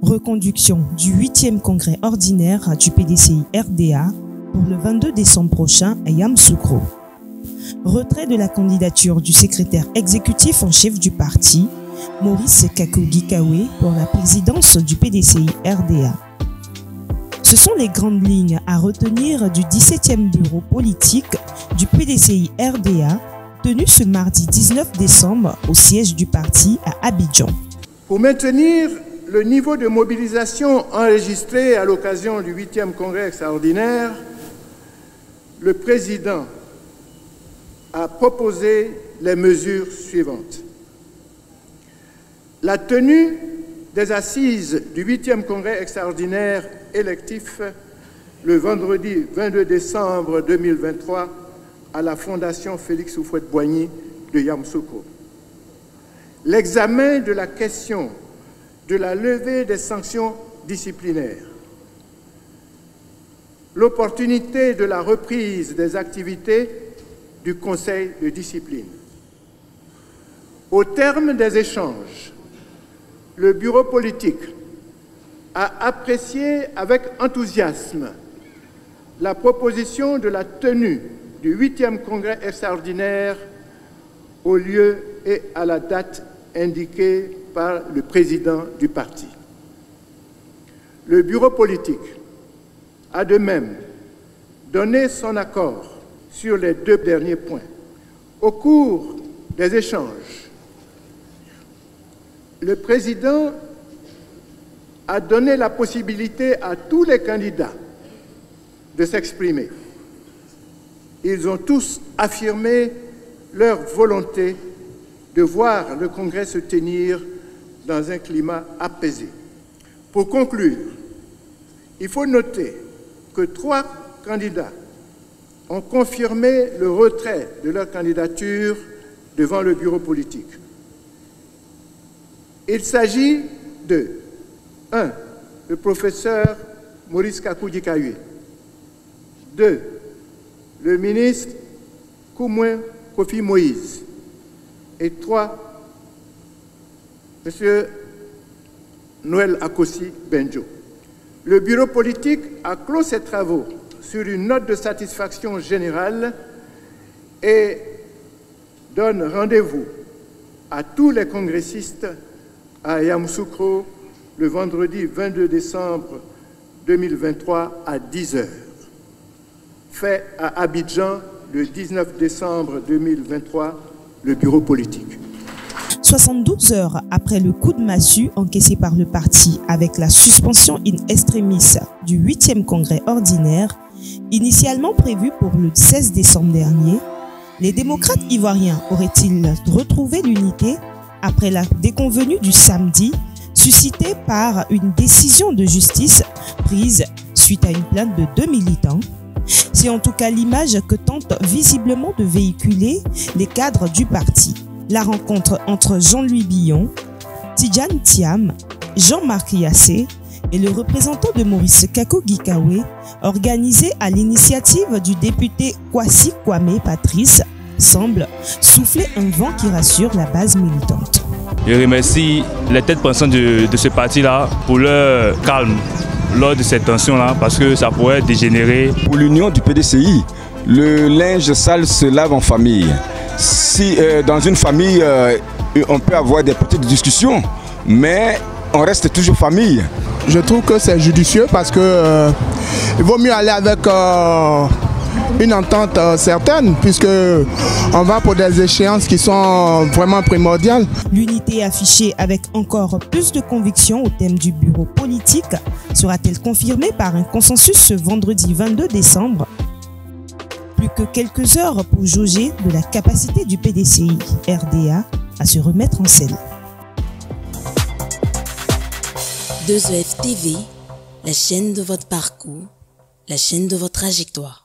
Reconduction du 8e congrès ordinaire du PDCI RDA pour le 22 décembre prochain à Yamoussoukro. Retrait de la candidature du secrétaire exécutif en chef du parti, Maurice Kakou-Gikawe, pour la présidence du PDCI RDA. Ce sont les grandes lignes à retenir du 17e bureau politique du PDCI RDA tenu ce mardi 19 décembre au siège du parti à Abidjan. Pour maintenir le niveau de mobilisation enregistré à l'occasion du 8e congrès extraordinaire, le président a proposé les mesures suivantes. La tenue des assises du 8e congrès extraordinaire électif le vendredi 22 décembre 2023 à la Fondation Félix Houphouët-Boigny de Yamoussoukro. L'examen de la question de la levée des sanctions disciplinaires. L'opportunité de la reprise des activités du Conseil de discipline. Au terme des échanges, le bureau politique a apprécié avec enthousiasme la proposition de la tenue du 8e congrès extraordinaire au lieu et à la date indiquée par le président du parti. Le bureau politique a de même donné son accord sur les deux derniers points. Au cours des échanges, le président a donné la possibilité à tous les candidats de s'exprimer. Ils ont tous affirmé leur volonté de voir le Congrès se tenir dans un climat apaisé. Pour conclure, il faut noter que 3 candidats ont confirmé le retrait de leur candidature devant le bureau politique. Il s'agit de 1. Le professeur Maurice Kakou-Gikawe. 2. Le ministre Koumoun Kofi Moïse. Et 3. M. Noël Akossi Benjo. Le bureau politique a clos ses travaux sur une note de satisfaction générale et donne rendez-vous à tous les congressistes à Yamoussoukro le vendredi 22 décembre 2023 à 10 h. Fait à Abidjan le 19 décembre 2023, le bureau politique. 72 heures après le coup de massue encaissé par le parti avec la suspension in extremis du 8e congrès ordinaire, initialement prévu pour le 16 décembre dernier, les démocrates ivoiriens auraient-ils retrouvé l'unité après la déconvenue du samedi suscitée par une décision de justice prise suite à une plainte de 2 militants? C'est en tout cas l'image que tentent visiblement de véhiculer les cadres du parti. La rencontre entre Jean-Louis Billon, Tidjane Thiam, Jean-Marc Yassé et le représentant de Maurice Kakou-Gikawe, organisée à l'initiative du député Kwasi Kwame Patrice, semble souffler un vent qui rassure la base militante. Je remercie les têtes pensantes de ce parti-là pour leur calme lors de cette tension-là, parce que ça pourrait dégénérer. Pour l'union du PDCI, le linge sale se lave en famille. Si dans une famille, on peut avoir des petites discussions, mais on reste toujours famille. Je trouve que c'est judicieux parce que il vaut mieux aller avec une entente certaine, puisque on va pour des échéances qui sont vraiment primordiales. L'unité affichée avec encore plus de conviction au thème du bureau politique sera-t-elle confirmée par un consensus ce vendredi 22 décembre? Plus que quelques heures pour jauger de la capacité du PDCI RDA à se remettre en selle. 2EF TV, la chaîne de votre parcours, la chaîne de votre trajectoire.